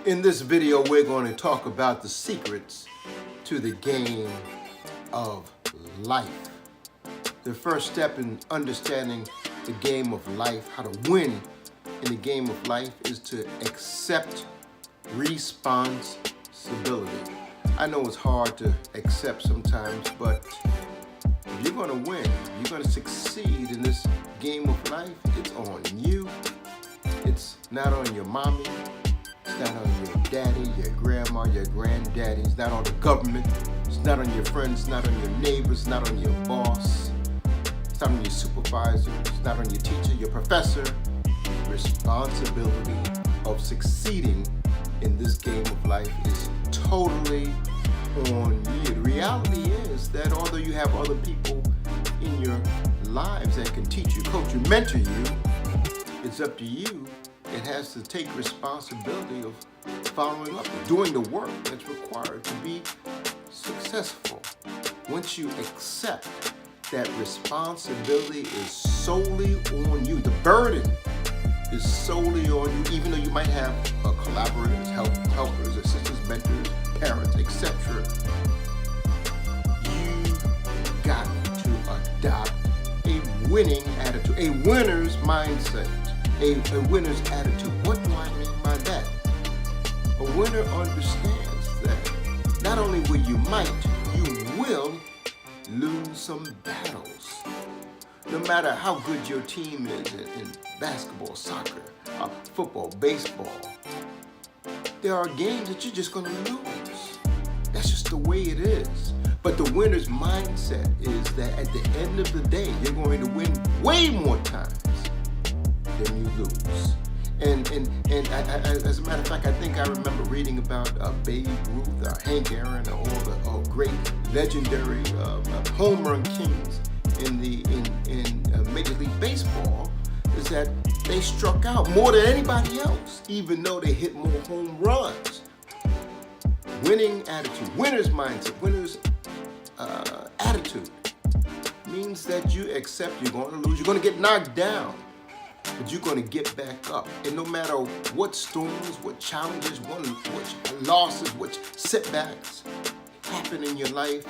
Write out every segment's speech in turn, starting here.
In this video, we're going to talk about the secrets to the game of life. The first step in understanding the game of life, how to win in the game of life, is to accept responsibility. I know it's hard to accept sometimes, but if you're going to win, you're going to succeed in this game of life, it's on you. It's not on your mommy. It's not on your daddy, your grandma, your granddaddy. It's not on the government. It's not on your friends. It's not on your neighbors. It's not on your boss. It's not on your supervisor. It's not on your teacher, your professor. The responsibility of succeeding in this game of life is totally on you. The reality is that although you have other people in your lives that can teach you, coach you, mentor you, it's up to you. It has to take responsibility of following up, doing the work that's required to be successful. Once you accept that responsibility is solely on you, the burden is solely on you, even though you might have collaborators, helpers, assistants, mentors, parents, etc. You got to adopt a winning attitude, a winner's mindset. A winner's attitude. What do I mean by that? A winner understands that not only will you will lose some battles. No matter how good your team is in basketball, soccer, football, baseball, there are games that you're just going to lose. That's just the way it is. But the winner's mindset is that at the end of the day, you're going to win way more times than you lose. And as a matter of fact, I think I remember reading about Babe Ruth, Hank Aaron, all the great legendary home run kings in Major League Baseball, is that they struck out more than anybody else, even though they hit more home runs. Winning attitude, winner's mindset, winner's attitude means that you accept you're going to lose, you're going to get knocked down, but you're going to get back up. And no matter what storms, what challenges, what losses, what setbacks happen in your life,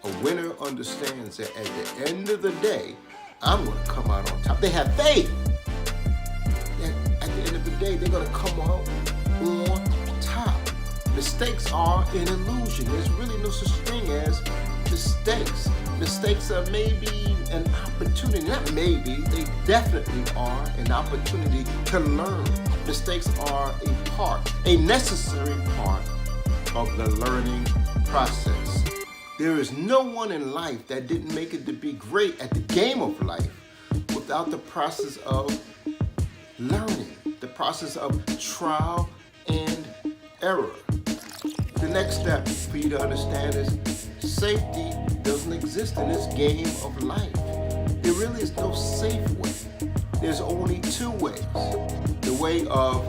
a winner understands that at the end of the day, I'm going to come out on top. They have faith that at the end of the day, they're going to come out on top. Mistakes are an illusion. There's really no such thing as mistakes. Mistakes are maybe an opportunity. Not maybe, they definitely are an opportunity to learn. Mistakes are a necessary part of the learning process. There is no one in life that didn't make it to be great at the game of life without the process of learning, the process of trial and error. The next step for you to understand is safety doesn't exist in this game of life. There really is no safe way. There's only two ways. The way of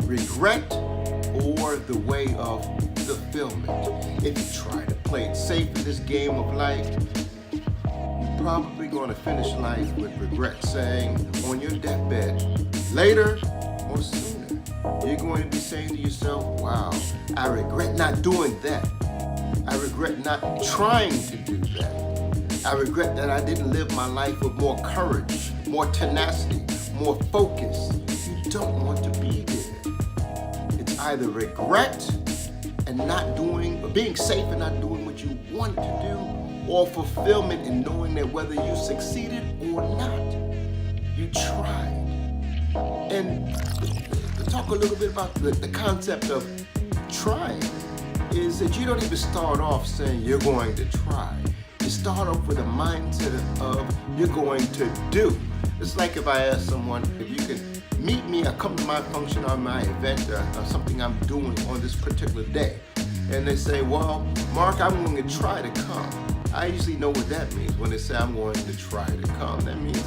regret or the way of fulfillment. If you try to play it safe in this game of life, you're probably going to finish life with regret, saying on your deathbed, later or sooner, you're going to be saying to yourself, wow, I regret not doing that. I regret not trying to do that. I regret that I didn't live my life with more courage, more tenacity, more focus. You don't want to be there. It's either regret and not doing, or being safe and not doing what you want to do, or fulfillment in knowing that whether you succeeded or not, you tried. And to talk a little bit about the concept of trying is that you don't even start off saying you're going to try. You start off with a mindset of you're going to do. It's like if I ask someone, if you can meet me or come to my function or my event or something I'm doing on this particular day, and they say, well, Mark, I'm going to try to come. I usually know what that means when they say I'm going to try to come. That means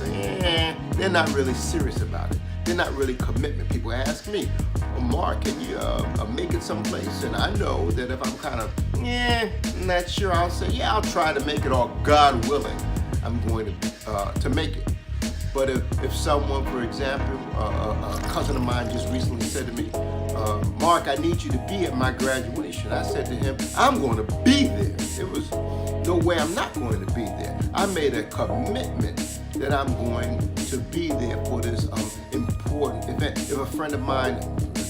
they're not really serious about it. They're not really commitment. People ask me, well, Mark, can you make it someplace? And I know that if I'm kind of, not sure, I'll say, yeah, I'll try to make it, or God willing, I'm going to make it. But if someone, for example, a cousin of mine just recently said to me, Mark, I need you to be at my graduation. I said to him, I'm going to be there. It was no way I'm not going to be there. I made a commitment that I'm going to be there for this important event. If a friend of mine,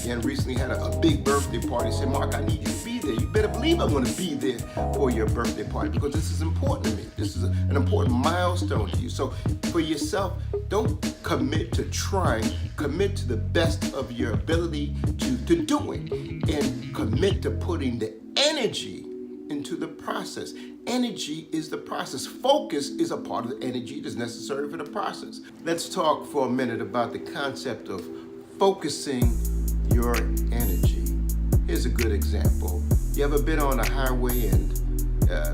again, recently had a big birthday party, said, Mark, I need you to be there. You better believe I'm going to be there for your birthday party because this is important to me. This is an important milestone to you. So for yourself, don't commit to trying, commit to the best of your ability to doing, and commit to putting the energy into the process. Energy is the process. Focus is a part of the energy that's necessary for the process. Let's talk for a minute about the concept of focusing your energy. Here's a good example. You ever been on a highway and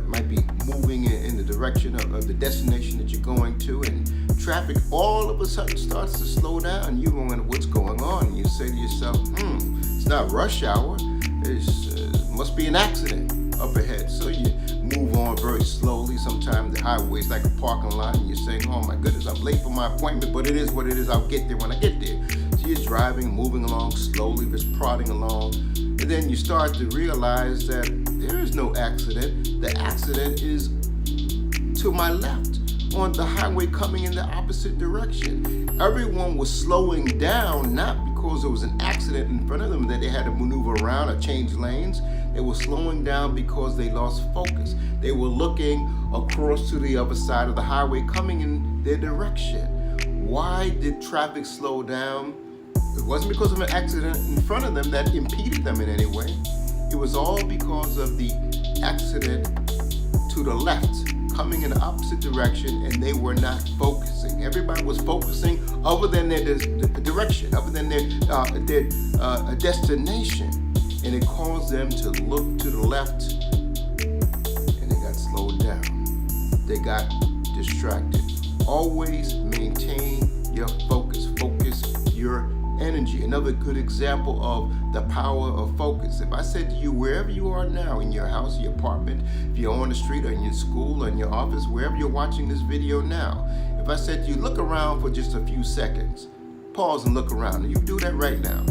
might be moving in the direction of the destination that you're going to, and traffic all of a sudden starts to slow down. You wonder what's going on, and you say to yourself, it's not rush hour. It must be an accident up ahead. So you move on very slowly. Sometimes the highway is like a parking lot, and you're saying, oh my goodness, I'm late for my appointment, but it is what it is. I'll get there when I get there. So you're driving, moving along slowly, just prodding along, and then you start to realize that there is no accident. The accident is to my left on the highway coming in the opposite direction. Everyone was slowing down, not because there was an accident in front of them that they had to maneuver around or change lanes. They were slowing down because they lost focus. They were looking across to the other side of the highway coming in their direction. Why did traffic slow down? It wasn't because of an accident in front of them that impeded them in any way. It was all because of the accident to the left, coming in the opposite direction, and they were not focusing. Everybody was focusing other than their direction, other than their destination, and it caused them to look to the left, and they got slowed down. They got distracted. Always maintain your focus. Focus your energy. Another good example of the power of focus. If I said to you, wherever you are now, in your house, your apartment, if you're on the street or in your school or in your office, wherever you're watching this video now, if I said to you, look around for just a few seconds, pause and look around, and you do that right now.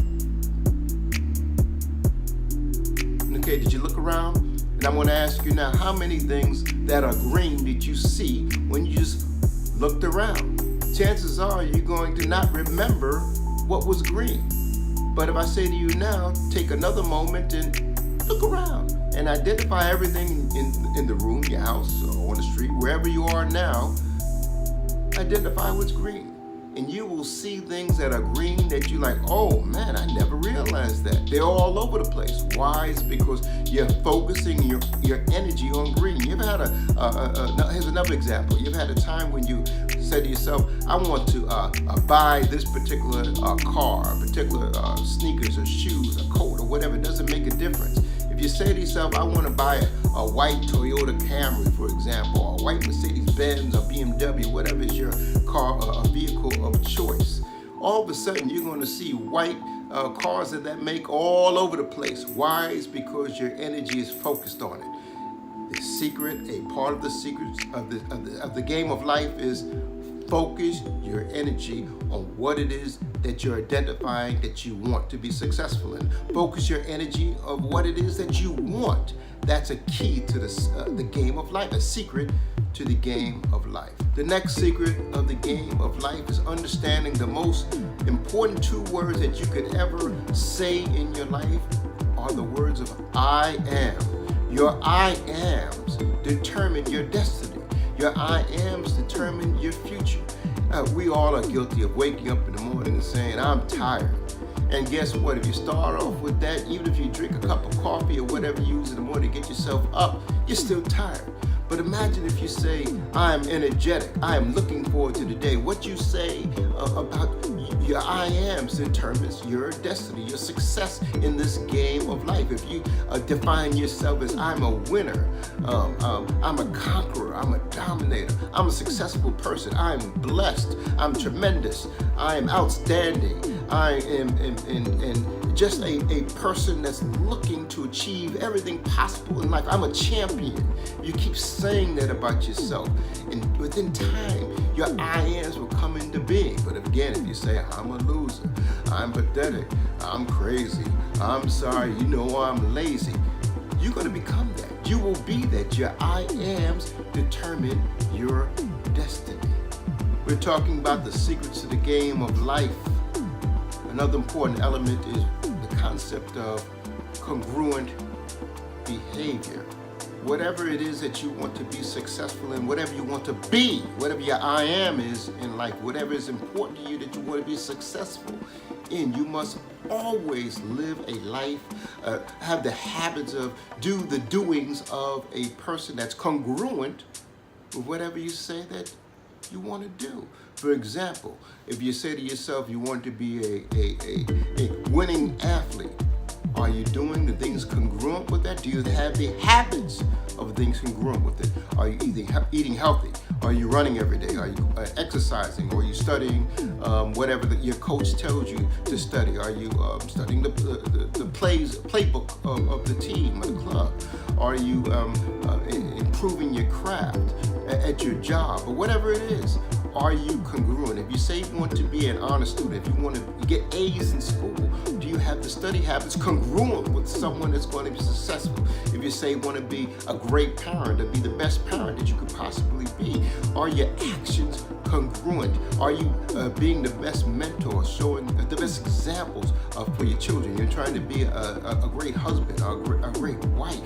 Okay, did you look around? And I'm going to ask you now, how many things that are green did you see when you just looked around? Chances are you're going to not remember what was green. But if I say to you now, take another moment and look around and identify everything in the room, your house, or on the street, wherever you are now, identify what's green. And you will see things that are green that you're like, oh man, I never realized that. They're all over the place. Why? It's because you're focusing your energy on green. You ever had here's another example. You ever had a time when you said to yourself, I want to buy this particular car, particular sneakers or shoes, a coat or whatever. It doesn't make a difference. If you say to yourself, I want to buy a white Toyota Camry, for example, or a white Mercedes-Benz or BMW, whatever is your car or vehicle of choice, all of a sudden you're going to see white cars that make all over the place. Why? It's because your energy is focused on it. The secret, a part of the secrets of the game of life is focus your energy on what it is that you're identifying that you want to be successful in. Focus your energy on what it is that you want. That's a key to the game of life, a secret to the game of life. The next secret of the game of life is understanding the most important two words that you could ever say in your life are the words of I am. Your I ams determine your destiny. Your I ams determine your future. We all are guilty of waking up in the morning and saying, I'm tired. And guess what? If you start off with that, even if you drink a cup of coffee or whatever you use in the morning to get yourself up, you're still tired. But imagine if you say, I am energetic, I am looking forward to the day. What you say about your I ams determines your destiny, your success in this game of life. If you define yourself as I'm a winner, I'm a conqueror, I'm a dominator, I'm a successful person, I'm blessed, I'm tremendous, I am outstanding, I am just a person that's looking to achieve everything possible in life. I'm a champion. You keep saying that about yourself, and within time, your I ams will come into being. But again, if You say, I'm a loser, I'm pathetic, I'm crazy, I'm sorry, I'm lazy. You're going to become that. You will be that. Your I ams determine your destiny. We're talking about the secrets of the game of life. Another important element is the concept of congruent behavior. Whatever it is that you want to be successful in, whatever you want to be, whatever your I am is in life, whatever is important to you that you want to be successful in, you must always live a life, have the habits of do the doings of a person that's congruent with whatever you say that you want to do. For example, if you say to yourself you want to be a winning athlete, are you doing the things congruent with that? Do you have the habits of things congruent with it? Are you eating healthy? Are you running every day? Are you exercising? Or are you studying whatever your coach tells you to study? Are you studying the playbook of the team or the club? Are you improving your craft at your job or whatever it is? Are you congruent? If you say you want to be an honor student, if you want to get A's in school, do you have the study habits congruent with someone that's going to be successful? If you say you want to be a great parent, to be the best parent that you could possibly be, are your actions congruent? Are you being the best mentor, showing the best examples for your children? You're trying to be a great husband or a great wife.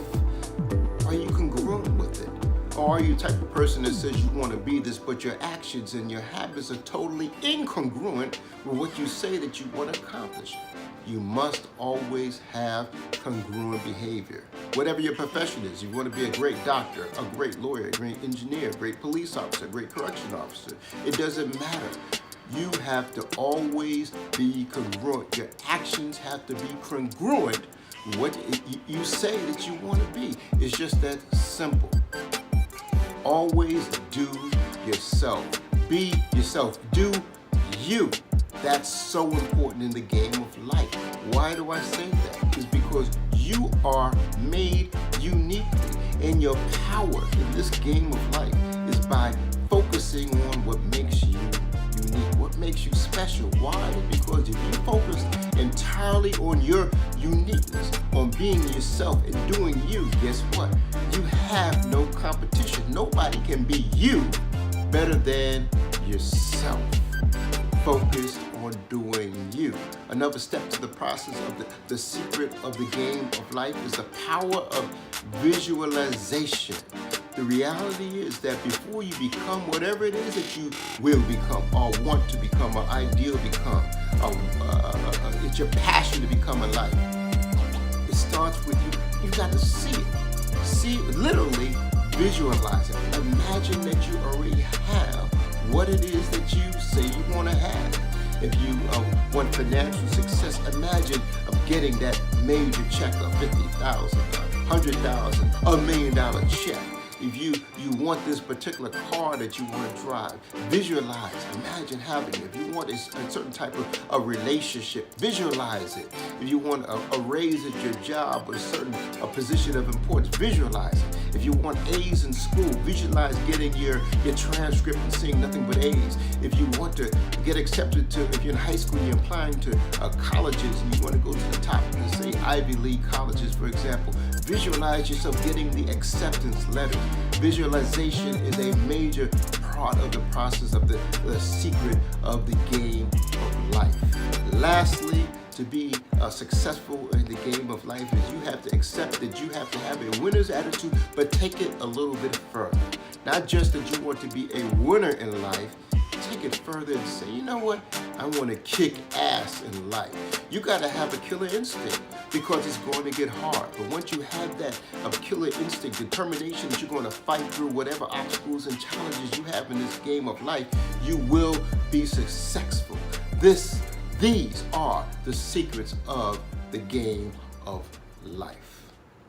Are you congruent with it? Or are you the type of person that says you want to be this, but your actions and your habits are totally incongruent with what you say that you want to accomplish? You must always have congruent behavior. Whatever your profession is, you want to be a great doctor, a great lawyer, a great engineer, a great police officer, a great correction officer. It doesn't matter. You have to always be congruent. Your actions have to be congruent with what you say that you want to be. It's just that simple. Always do yourself. Be yourself. Do you. That's so important in the game of life. Why do I say that? It's because you are made uniquely, and your power in this game of life is by focusing on what makes you unique, what makes you special. Why? Because if you focus entirely on your uniqueness, on being yourself and doing you, guess what? You have no competition. Nobody can be you better than yourself. Focus on doing you. Another step to the process of the secret of the game of life is the power of visualization. The reality is that before you become whatever it is that you will become or want to become or ideal become, it's your passion to become a life. It starts with you. You've got to see it. See, literally visualize it. Imagine that you already have what it is that you say you want to have. If you want financial success, imagine getting that major check of $50,000, $100,000, $1 million check. If you want this particular car that you want to drive, visualize, imagine having it. If you want a certain type of a relationship, visualize it. If you want a raise at your job or a position of importance, visualize it. If you want A's in school, visualize getting your transcript and seeing nothing but A's. If you want to get accepted to, if you're in high school and you're applying to colleges and you want to go to the top, let's say Ivy League colleges, for example, visualize yourself getting the acceptance letter. Visualization is a major part of the process of the secret of the game of life. Lastly, to be successful in the game of life is you have to accept that you have to have a winner's attitude, but take it a little bit further. Not just that you want to be a winner in life, take it further and say, you know what? I want to kick ass in life. You got to have a killer instinct because it's going to get hard. But once you have that killer instinct, determination that you're going to fight through whatever obstacles and challenges you have in this game of life, you will be successful. These are the secrets of the game of life.